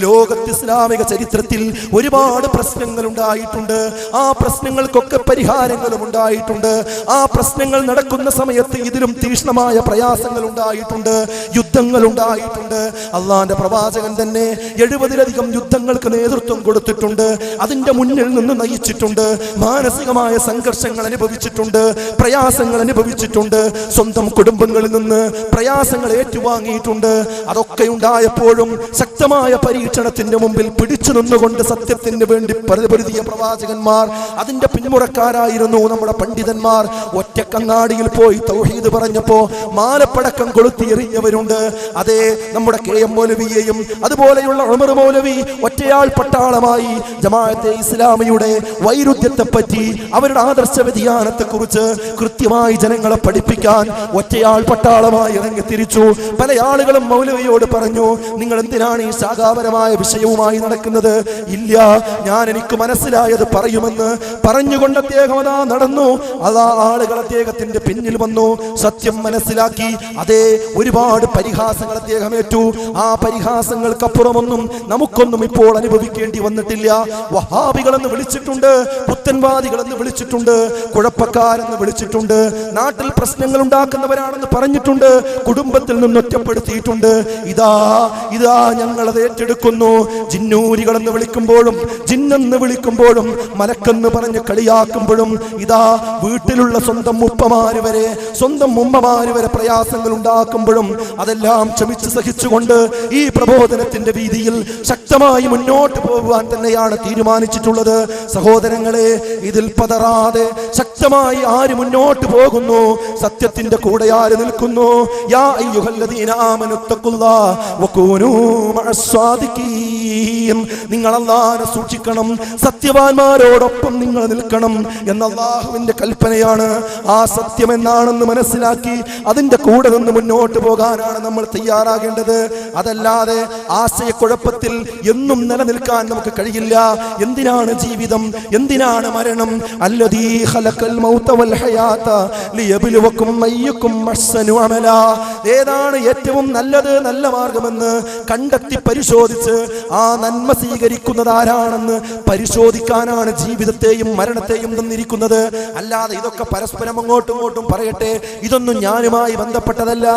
ലോകത്ത് ഇസ്ലാമിക ചരിത്രത്തിൽ ഒരുപാട് പ്രശ്നങ്ങൾ ഉണ്ടായിട്ടുണ്ട്. ആ പ്രശ്നങ്ങൾക്കൊക്കെ പരിഹാരങ്ങളും ഉണ്ടായിട്ടുണ്ട്. ആ പ്രശ്നങ്ങൾ നടക്കുന്ന സമയത്ത് ഇതിലും തീക്ഷ്ണമായ പ്രയാസങ്ങൾ ഉണ്ടായിട്ടുണ്ട്, യുദ്ധങ്ങൾ ഉണ്ടായിട്ടുണ്ട്. അള്ളാന്റെ പ്രവാചകൻ തന്നെ 70-ലധികം യുദ്ധങ്ങൾക്ക് നേതൃത്വം കൊടുത്തിട്ടുണ്ട്. അതിന്റെ മുന്നിൽ നിന്ന് നയിച്ചിട്ടുണ്ട്. മാനസികമായ സംഘർഷങ്ങൾ അനുഭവിച്ചിട്ടുണ്ട്, പ്രയാസങ്ങൾ അനുഭവിച്ചിട്ടുണ്ട്. സ്വന്തം കുടുംബങ്ങളിൽ നിന്ന് പ്രയാസങ്ങൾ ഏറ്റുവാങ്ങിയിട്ടുണ്ട്. അതൊക്കെ ഉണ്ടായപ്പോഴും ശക്തമായ പരീക്ഷണത്തിന്റെ മുമ്പിൽ പിടിച്ചു നിന്നുകൊണ്ട് സത്യത്തിന് വേണ്ടി പൊരുതിയ പ്രവാചകന്മാർ, അതിന്റെ പിന്മുറക്കാരായിരുന്നു നമ്മുടെ പണ്ഡിതന്മാർ. ഒറ്റക്കങ്ങാടിയിൽ പോയി തൗഹീദ് പറഞ്ഞപ്പോ മാലപ്പടക്കം കൊളുത്തിയെറിഞ്ഞവരുണ്ട്. അതേ നമ്മുടെ KM മൗലവിയെയും അതുപോലെയുള്ള ഉമർ മൗലവി ഒറ്റയാൾ പട്ടാളമായി ജമാഅത്തെ ഇസ്ലാമിയുടെ വൈരുദ്ധ്യത്തെ പറ്റി, അവരുടെ ആദർശ വ്യതിയാനത്തെ കുറിച്ച് കൃത്യമായി ജനങ്ങളെ പഠിപ്പിക്കാൻ ഒറ്റയാൾ പട്ടാളമായി ഇറങ്ങി തിരിച്ചു. പല ആളുകളും മൗലവിയോട് പറഞ്ഞു, നിങ്ങൾ എന്തിനാണ് ഈ ശാഖാപരമായ വിഷയവുമായി നടക്കുന്നത്? ഇല്ല, ഞാൻ എനിക്ക് മനസ്സിലായത് പറയുമെന്ന് പറഞ്ഞുകൊണ്ട് അദ്ദേഹം അതാ നടന്നു. അതാ ആളുകൾ അദ്ദേഹത്തിന്റെ പിന്നിൽ വന്നു, സത്യം മനസ്സിലാക്കി. അതേ ഒരുപാട് പരിഹാസങ്ങൾ അദ്ദേഹം ഏറ്റു. ആ പരിഹാസങ്ങൾക്കപ്പുറമൊന്നും നമുക്കൊന്നും ഇപ്പോൾ അനുഭവിക്കേണ്ടി വന്നിട്ടില്ല. വഹാബികളെന്ന് വിളിച്ചിട്ടുണ്ട്, പുത്തൻവാദികളെന്ന് വിളിച്ചിട്ടുണ്ട്, കുഴപ്പക്കാരെന്ന് വിളിച്ചിട്ടുണ്ട്, നാട്ടിൽ പ്രശ്നങ്ങൾ ഉണ്ടാക്കുന്നവരാണെന്ന് പറഞ്ഞിട്ടുണ്ട്, കുടുംബത്തിൽ നിന്ന് ഒറ്റപ്പെടുത്തിയിട്ടുണ്ട്. ഇതാ ഞങ്ങളത് ഏറ്റെടുക്കുന്നു. ജിന്നൂരികളെന്ന് വിളിക്കുമ്പോഴും ജിന്നെന്ന് വിളിക്കുമ്പോഴും മലക്കെന്ന് പറഞ്ഞ് കളിയാക്കുമ്പോഴും ഇതാ വീട്ടിലുള്ള സ്വന്തം ഉപ്പമാര് വരെ സ്വന്തം ഉമ്മമാര് വരെ പ്രയാസങ്ങൾ ഉണ്ടാക്കുമ്പോഴും അതെല്ലാം ക്ഷമിച്ച് സഹിച്ചുകൊണ്ട് ഈ പ്രബോധനത്തിന്റെ വീതിയിൽ ശക്തമായി മുന്നോട്ട് പോകുവാൻ തന്നെയാണ് തീരുമാനിച്ചിട്ടുള്ളത്. സഹോദരങ്ങളെ, ഇതിൽ പതറാതെ ശക്തമായി ആര് മുന്നോട്ട് പോകുന്നു? സത്യത്തിന്റെ കൂടെ ആര് നിൽക്കുന്നു? യാ അയ്യുഹല്ലദീന ആമനുത്തഖുല്ലാഹ വകൂനൂ മഅസ്സാദിഖീൻ. നിങ്ങൾ അല്ലാഹുവിനെ സൂക്ഷിക്കണം, സത്യവാന്മാരോടൊപ്പം നിങ്ങൾ നിൽക്കണം എന്ന അല്ലാഹുവിന്റെ കൽപ്പനയാണ്. ആ സത്യം എന്നാണെന്ന് മനസ്സിലാക്കി അതിന്റെ കൂടെ നിന്ന് മുന്നോട്ട് പോകാനാണ് നമ്മൾ തയ്യാറാകേണ്ടത്. അതല്ലാതെ ആശയക്കുഴപ്പത്തിൽ എന്നും നിലനിൽക്കാൻ നമുക്ക് കഴിയില്ല. എന്തിനാണ് ജീവിതം? എന്തിനാണ് മരണം? അല്ലദീ ഖലഖൽ മൗത വൽ ഹയാത ലിയബ്ലുവകും അയ്യുകും അഹ്സനു അമലാ. ഏതാണ് ഏറ്റവും നല്ലത്, നല്ല മാർഗമെന്ന് കണ്ടെത്തി പരിശോധിച്ച് ആ നന്മ സ്വീകരിക്കുന്നത് ആരാണെന്ന് പരിശോധിക്കാനാണ് ജീവിതത്തെയും മരണത്തെയും തന്നിരിക്കുന്നത്. അല്ലാതെ ഇതൊക്കെ പരസ്പരം അങ്ങോട്ടും ഇങ്ങോട്ടും പറയട്ടെ, ഇതൊന്നും ഞാനുമായി ബന്ധപ്പെട്ടതല്ല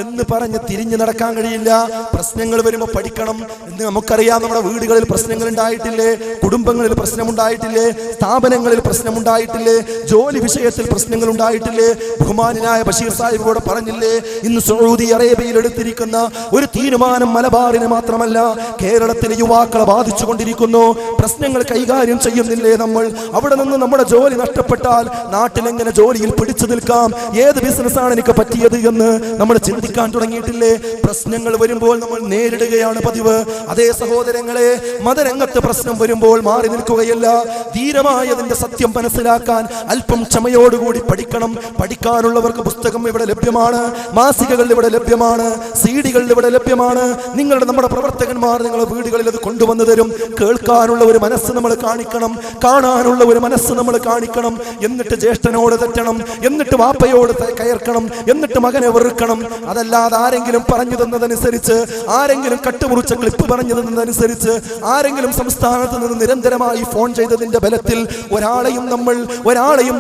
എന്ന് പറഞ്ഞ് തിരിഞ്ഞു നടക്കാൻ കഴിയില്ല. പ്രശ്നങ്ങൾ വരുമ്പോൾ പഠിക്കണം എന്ന് നമുക്കറിയാം. നമ്മുടെ വീടുകളിൽ പ്രശ്നങ്ങൾ ഉണ്ടായിട്ടില്ലേ? കുടുംബങ്ങളിൽ പ്രശ്നമുണ്ടായിട്ടില്ലേ? സ്ഥാപനങ്ങളിൽ പ്രശ്നമുണ്ടായിട്ടില്ലേ? ജോലി വിഷയത്തിൽ പ്രശ്നങ്ങൾ ഉണ്ടായിട്ടില്ലേ? ബഹുമാനായ ബഷീർ സാഹിബ് കൂടെ പറഞ്ഞില്ലേ, ഇന്ന് സൗദി അറേബ്യയിൽ എടുത്തിരിക്കുന്ന ഒരു തീരുമാനം മലബാറിന് മാത്രമല്ല കേരളത്തിന് യുവാക്കളെ ബാധിച്ചുകൊണ്ടിരിക്കുന്നു. പ്രശ്നങ്ങൾ കൈകാര്യം ചെയ്യുന്നില്ലേ നമ്മൾ? അവിടെ നിന്ന് നമ്മുടെ ജോലി നഷ്ടപ്പെട്ടാൽ നാട്ടിലെങ്ങനെ ജോലിയിൽ പിടിച്ചു നിൽക്കാം? ഏത് ബിസിനസ്സാണ് എനിക്ക് പറ്റിയത് എന്ന് നമ്മൾ ചിന്തിക്കാൻ തുടങ്ങിയിട്ടില്ലേ? പ്രശ്നങ്ങൾ വരുമ്പോൾ നമ്മൾ നേരിടുകയാണ് പതിവ്. അതേ സഹോദരങ്ങളെ, മതരംഗത്ത് പ്രശ്നം വരുമ്പോൾ മാറി നിൽക്കുകയല്ല. ധീരമായതിന്റെ സത്യം മനസ്സിലാക്കാൻ അല്പം ക്ഷമയോടുകൂടി പഠിക്കണം. പഠിക്കാനുള്ളവർക്ക് പുസ്തകം ഇവിടെ ലഭ്യമാണ്, മാസികകൾ ഇവിടെ ലഭ്യമാണ്, CD-കൾ ഇവിടെ ലഭ്യമാണ്. നമ്മുടെ പ്രവർത്തകന്മാർ നിങ്ങളുടെ വീടുകളിൽ അത് കൊണ്ടുവന്നു തരും. കേൾക്കാനുള്ള ഒരു മനസ്സ് നമ്മൾ കാണിക്കണം, കാണാനുള്ള ഒരു മനസ്സ് നമ്മൾ കാണിക്കണം. എന്നിട്ട് ജ്യേഷ്ഠനോട് തെറ്റണം, എന്നിട്ട് വാപ്പയോട് കയർക്കണം, എന്നിട്ട് മകനെ വെറുക്കണം. അതല്ലാതെ ആരെങ്കിലും പറഞ്ഞു തന്നതനുസരിച്ച്, ആരെങ്കിലും കട്ടുമുറിച്ച ക്ലിപ്പ് പറഞ്ഞു തന്നതനുസരിച്ച്, ആരെങ്കിലും സംസ്ഥാനത്ത് നിന്ന് നിരന്തരമായി ഫോൺ ചെയ്തതിന്റെ ബലത്തിൽ ഒരാളെയും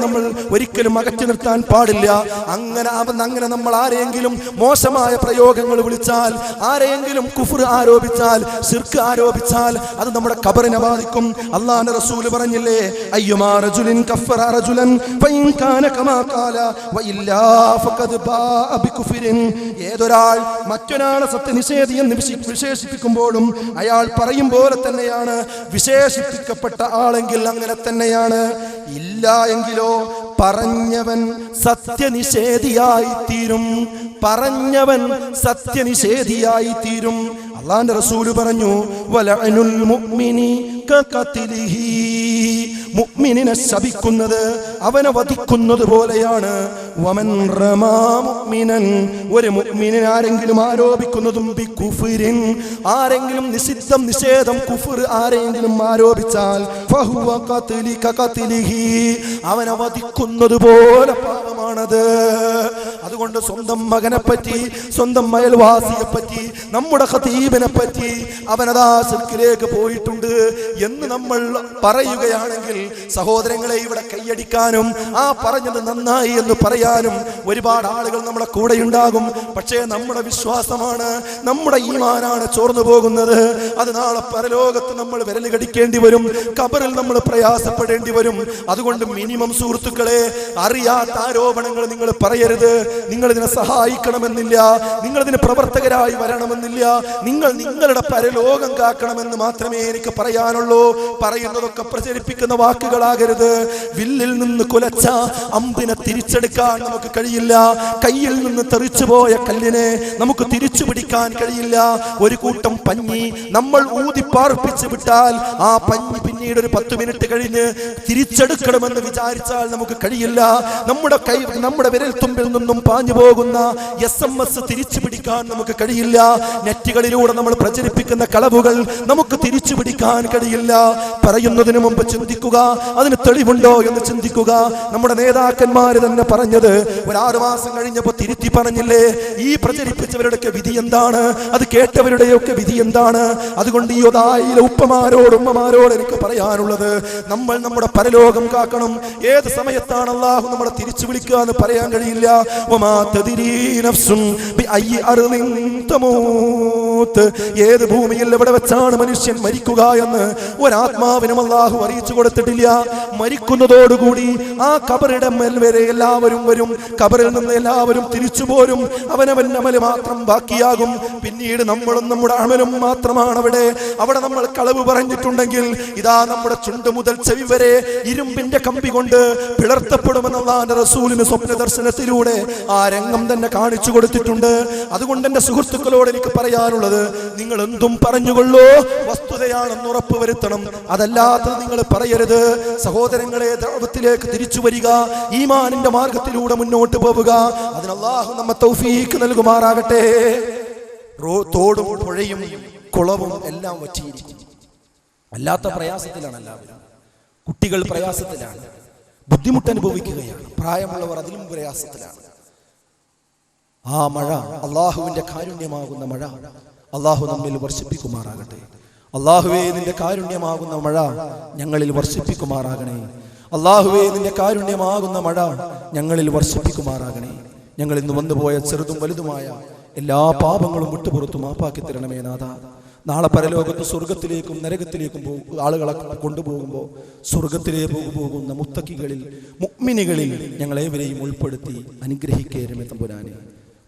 നമ്മൾ ഒരിക്കലും അകറ്റി നിർത്താൻ പാടില്ല. അങ്ങനെ നമ്മൾ ആരെയെങ്കിലും മോശമായ പ്രയോഗങ്ങൾ വിളിച്ചാൽ, ആരെയെങ്കിലും കുഫ്ർ ആരോപിച്ചാൽ, ശിർക്ക് ആരോപിച്ചാൽ അത് നമ്മുടെ ഖബറിനെ ബാധിക്കും. അല്ലാഹുവിന്റെ റസൂൽ പറഞ്ഞില്ലേ, അയ്യുമാ റജുലിൻ കഫറ റജുലൻ ഫഇൻ കാന കമാ ഖാല വഇല്ലാ ഫഖദ് ബാഅ ബികുഫ്രിൻ. ഏതൊരാൾ മറ്റൊരാളെ സത്യനിഷേധി എന്ന് വിശേഷിപ്പിക്കുമ്പോഴും അയാൾ പറയും പോലെ തന്നെയാണ്. വിശേഷിപ്പിക്കപ്പെട്ട ആളെങ്കിൽ അങ്ങനെ തന്നെയാണ്. ഇല്ല എങ്കിലോ പറഞ്ഞവൻ സത്യനിഷേധിയായി തീരും. പറഞ്ഞവൻ സത്യനിഷേധിയായി തീരും. അല്ലാഹുവിന്റെ റസൂൽ പറഞ്ഞു, വലഅനുൽ മുഅ്മിനി കഖത്ലിഹി. മുഅ്മിനിനെ ശപിക്കുന്നത് അവനെ വധിക്കുന്നത് പോലെയാണ്. വമൻ റമാ മുഅ്മിനൻ, ഒരു മുഅ്മിനിനെ ആരെങ്കിലും ആരോപിക്കുന്നതും ബികുഫ്രിൻ, ആരെങ്കിലും നിഷേധം കുഫ്ർ ആരെങ്കിലും ആരോപിച്ചാൽ ഫഹുവ ഖത്ലിഹി, അവനെ വധിക്കുന്നത് പോലെ പാപമാണത്. അതുകൊണ്ട് സ്വന്തം മകനെ പറ്റി, സ്വന്തം അയൽവാസിയെ പറ്റി, നമ്മുടെ ഖതീബിനെ പറ്റി അവനതാ ശിർക്കിലേക്ക് പോയിട്ടുണ്ട് എന്ന് നമ്മൾ പറയുകയാണെങ്കിൽ സഹോദരങ്ങളെ, ഇവിടെ കൈയടിക്കാനും ആ പറഞ്ഞത് നന്നായി എന്ന് പറയാനും ഒരുപാട് ആളുകൾ നമ്മുടെ കൂടെ ഉണ്ടാകും. പക്ഷേ നമ്മുടെ വിശ്വാസമാണ്, നമ്മുടെ ഈമാനാണ് ചോർന്നു പോകുന്നത്. അത് നാളെ പരലോകത്ത് നമ്മൾ വിരൽ കടിക്കേണ്ടി വരും, ഖബറിൽ നമ്മൾ പ്രയാസപ്പെടേണ്ടി വരും. അതുകൊണ്ട് മിനിമം സുഹൃത്തുക്കളെ, അറിയാത്ത ആരോപണങ്ങൾ നിങ്ങൾ പറയരുത്. നിങ്ങൾ ഇതിനെ സഹായിക്കണമെന്നില്ല, നിങ്ങൾ ഇതിന് പ്രവർത്തകരായി വരണമെന്നില്ല. നിങ്ങൾ നിങ്ങളുടെ പരലോകം കാക്കണമെന്ന് മാത്രമേ എനിക്ക് പറയാനുള്ളൂ. പറയുന്നതൊക്കെ പ്രചരിപ്പിക്കുന്ന വാക്കുകളാകരുത്. വില്ലിൽ നിന്ന് കുലച്ച അമ്പിനെ തിരിച്ചെടുക്കാൻ നമുക്ക് കഴിയില്ല. കയ്യിൽ നിന്ന് തെറിച്ചുപോയ കല്ലിനെ നമുക്ക് തിരിച്ചു പിടിക്കാൻ കഴിയില്ല. ഒരു കൂട്ടം പഞ്ഞി നമ്മൾ ഊതിപ്പാർപ്പിച്ച് വിട്ടാൽ ആ പഞ്ഞി പിന്നീട് ഒരു 10 മിനിറ്റ് കഴിഞ്ഞ് തിരിച്ചെടുക്കണമെന്ന് വിചാരിച്ചാൽ നമുക്ക് കഴിയില്ല. നമ്മുടെ വിരൽത്തുമ്പിൽ നിന്നും പാഞ്ഞു പോകുന്ന SMS തിരിച്ചു പിടിക്കാൻ നമുക്ക് കഴിയില്ല. നെറ്റുകളിലൂടെ നമ്മൾ പ്രചരിപ്പിക്കുന്ന കളവുകൾ നമുക്ക് തിരിച്ചു പിടിക്കാൻ കഴിയില്ല. പറയുന്നതിന് മുമ്പ് ചിന്തിക്കുക, അതിന് തെളിവുണ്ടോ എന്ന് ചിന്തിക്കുക. നമ്മുടെ നേതാക്കന്മാര് തന്നെ പറഞ്ഞത് ഒരു 6 മാസം കഴിഞ്ഞപ്പോൾ തിരുത്തി പറഞ്ഞില്ലേ, ഈ പ്രചരിപ്പിച്ചവരുടെയൊക്കെ വിധി എന്താണ്, അത് കേട്ടവരുടെയൊക്കെ വിധി എന്താണ്? അതുകൊണ്ട് ഈ ഒതായിലെ ഉപ്പമാരോട് ഉമ്മമാരോട് എനിക്ക് പറയാനുള്ളത്, നമ്മൾ നമ്മുടെ പരലോകം കാക്കണം. ഏത് സമയത്താണ് അല്ലാഹു നമ്മളെ തിരിച്ചു വിളിക്കുക എന്ന് പറയാൻ കഴിയില്ല. വമാ തദ്രീ നഫ്സുൻ ബിഅയ്യി അർളിൻ തമൂത്ത്, ഏത് ഭൂമിയിൽ എവിടെ വെച്ചാണ് മനുഷ്യൻ മരിക്കുക എന്ന് ഒരാത്മാവിനും അല്ലാഹു അറിയിച്ചു കൊടുത്തിട്ടില്ല. മരിക്കുന്നതോടുകൂടി ആ ഖബറിന്റെ മേൽ വരെ എല്ലാവരും വരും. ഖബറിൽ നിന്ന് എല്ലാവരും തിരിച്ചു പോരും. അവനവന്റെ അമല് മാത്രം ബാക്കിയാകും. പിന്നീട് നമ്മളും നമ്മുടെ അമലും മാത്രമാണ് അവിടെ നമ്മൾ കളവ് പറഞ്ഞിട്ടുണ്ടെങ്കിൽ ഇതാ നമ്മുടെ ചുണ്ട് മുതൽ ചെവി വരെ ഇരുമ്പിന്റെ കമ്പി കൊണ്ട് പിളർത്തപ്പെടുമെന്ന് അല്ലാഹുവിന്റെ റസൂലിന് സ്വപ്ന ദർശനത്തിലൂടെ ആ രംഗം തന്നെ കാണിച്ചു കൊടുത്തിട്ടുണ്ട്. അതുകൊണ്ട് എന്റെ സുഹൃത്തുക്കളോട് എനിക്ക് പറയാനുള്ളത്, നിങ്ങൾ എന്തും പറഞ്ഞുകൊള്ളൂ, വസ്തുതയാണെന്ന് ഉറപ്പുവരുത്തണം. അതല്ലാത്തത് നിങ്ങൾ പറയരുത്. സഹോദരങ്ങളെ, ദഅവത്തിലേക്ക് തിരിച്ചു വരിക, ഈമാനിന്റെ മാർഗത്തിലൂടെ മുന്നോട്ട് പോവുക. അതിന് അല്ലാഹു നമ്മെ തൗഫീഖ് നൽകുമാറാകട്ടെ. തോടും പുഴയും കുളവും എല്ലാം വറ്റിയിരിക്കും. അല്ലാത്ത പ്രയാസത്തിലാണ് എല്ലാവരും. കുട്ടികൾ പ്രയാസത്തിലാണ്, ബുദ്ധിമുട്ട് അനുഭവിക്കുകയാണ്. പ്രായമുള്ളവർ അതിലും പ്രയാസത്തിലാണ്. ആ മഴ, അള്ളാഹുവിന്റെ കാരുണ്യമാകുന്ന മഴ, അള്ളാഹു നമ്മിൽ വർഷിപ്പിക്കുമാറാകട്ടെ. അള്ളാഹുവേ, നിന്റെ കാരുണ്യമാകുന്ന മഴ ഞങ്ങളിൽ വർഷിപ്പിക്കുമാറാകണേ. അള്ളാഹുവേ, നിന്റെ കാരുണ്യമാകുന്ന മഴ ഞങ്ങളിൽ വർഷിപ്പിക്കുമാറാകണേ. ഞങ്ങൾ ഇന്ന് വന്നുപോയ ചെറുതും വലുതുമായ എല്ലാ പാപങ്ങളും വിട്ടുപുറത്തു മാപ്പാക്കി തരണമേ നാഥ. നാളെ പരലോകത്ത് സ്വർഗത്തിലേക്കും നരകത്തിലേക്കും ആളുകളെ കൊണ്ടുപോകുമ്പോൾ സ്വർഗത്തിലേക്ക് പോകുന്ന മുത്തക്കികളിൽ, മുഅ്മിനുകളിൽ ഞങ്ങളേവരെയും ഉൾപ്പെടുത്തി അനുഗ്രഹിക്കേണമേ തമ്പുരാനെ.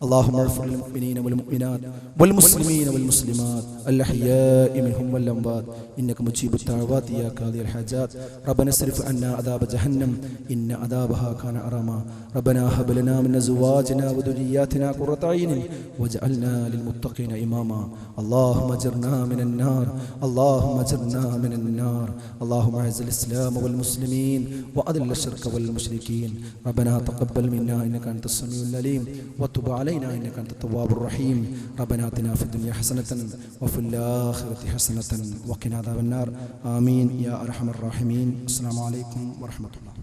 اللهم اغفر للمؤمنين والمؤمنات والمسلمين والمسلمات الأحياء منهم والأموات إنك مجيب الدعوات يا قاضي الحاجات ربنا اصرف عنا عذاب جهنم إن عذابها كان غراما ربنا هب لنا من أزواجنا وذرياتنا قرة أعين واجعلنا للمتقين إماما اللهم اجرنا من النار اللهم اجرنا من النار اللهم اعز الإسلام والمسلمين وأذل الشرك والمشركين ربنا تقبل منا إنك أنت السميع العليم وتب علينا إنك أنت التواب الرحيم ربنا آتنا في الدنيا حسنة وفي الآخرة حسنة وقنا عذاب النار آمين يا أرحم الراحمين السلام عليكم ورحمة الله.